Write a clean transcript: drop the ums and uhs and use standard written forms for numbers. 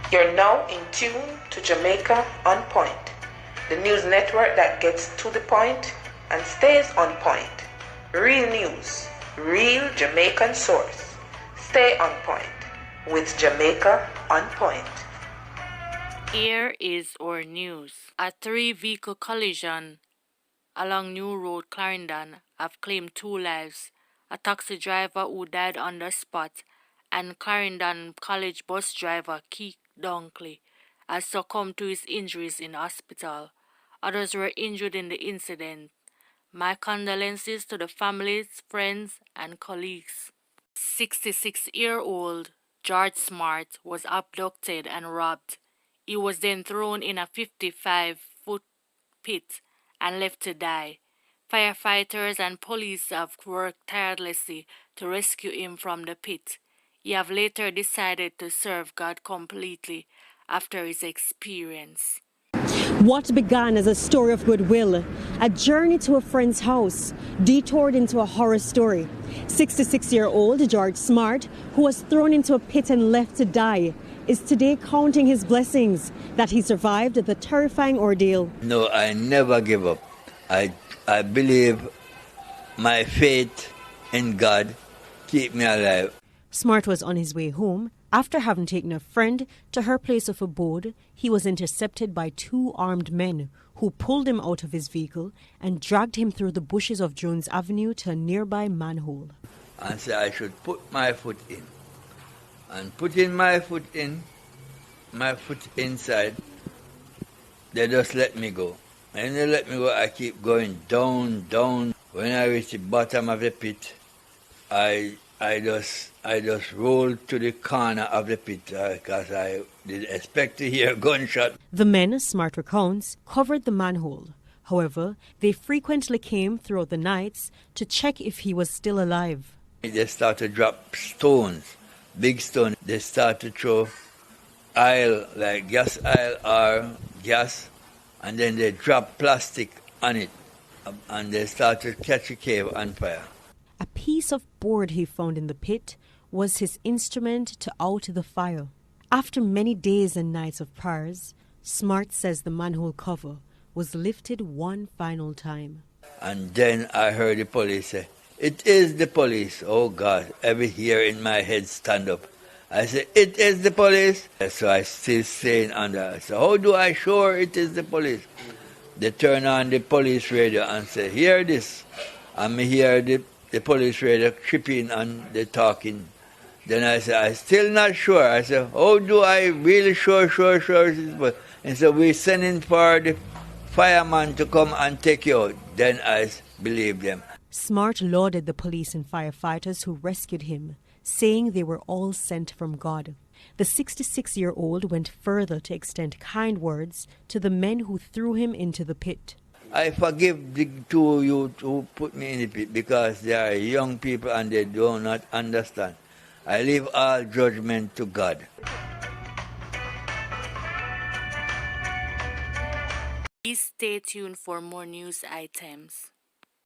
You're now in tune to Jamaica On Point, the news network that gets to the point and stays on point. Real news, real Jamaican source. Stay on point with Jamaica On Point. Here is our news. A 3-vehicle collision along New Road, Clarendon, have claimed 2 lives. A taxi driver who died on the spot and Clarendon College bus driver Keith Dunkley has succumbed to his injuries in hospital. Others were injured in the incident. My condolences to the families, friends, and colleagues. 66-year-old George Smart was abducted and robbed. He was then thrown in a 55-foot pit and left to die. Firefighters and police have worked tirelessly to rescue him from the pit. He have later decided to serve God completely after his experience. What began as a story of goodwill, a journey to a friend's house, detoured into a horror story. 66-year-old George Smart, who was thrown into a pit and left to die, is today counting his blessings that he survived the terrifying ordeal. No, I never give up. I believe my faith in God keep me alive. Smart was on his way home. After having taken a friend to her place of abode, he was intercepted by 2 armed men who pulled him out of his vehicle and dragged him through the bushes of Jones Avenue to a nearby manhole. And said I should put my foot in. And putting my foot inside, they just let me go. And they let me go, I keep going down, down. When I reach the bottom of the pit, I just rolled to the corner of the pit because I didn't expect to hear a gunshot. The men, Smart recounts, covered the manhole. However, they frequently came throughout the nights to check if he was still alive. They start to drop stones, big stones. They start to throw oil, like gas oil or gas, and then they drop plastic on it, and they start to catch a cave on fire. A piece of board he found in the pit was his instrument to out the fire. After many days and nights of prayers, Smart says the manhole cover was lifted one final time. And then I heard the police say, "It is the police." Oh God, every hair in my head stand up. I said, "It is the police." So I still saying under. So how do I sure it is the police? They turn on the police radio and say, "Hear this." And me hear the police radio tripping and they talking. Then I said, "I'm still not sure." I said, "How do I really sure? And so we're sending for the fireman to come and take you out. Then I believe them. Smart lauded the police and firefighters who rescued him, saying they were all sent from God. The 66-year-old went further to extend kind words to the men who threw him into the pit. I forgive the 2 of you who put me in the pit because they are young people and they do not understand. I leave all judgment to God. Please stay tuned for more news items.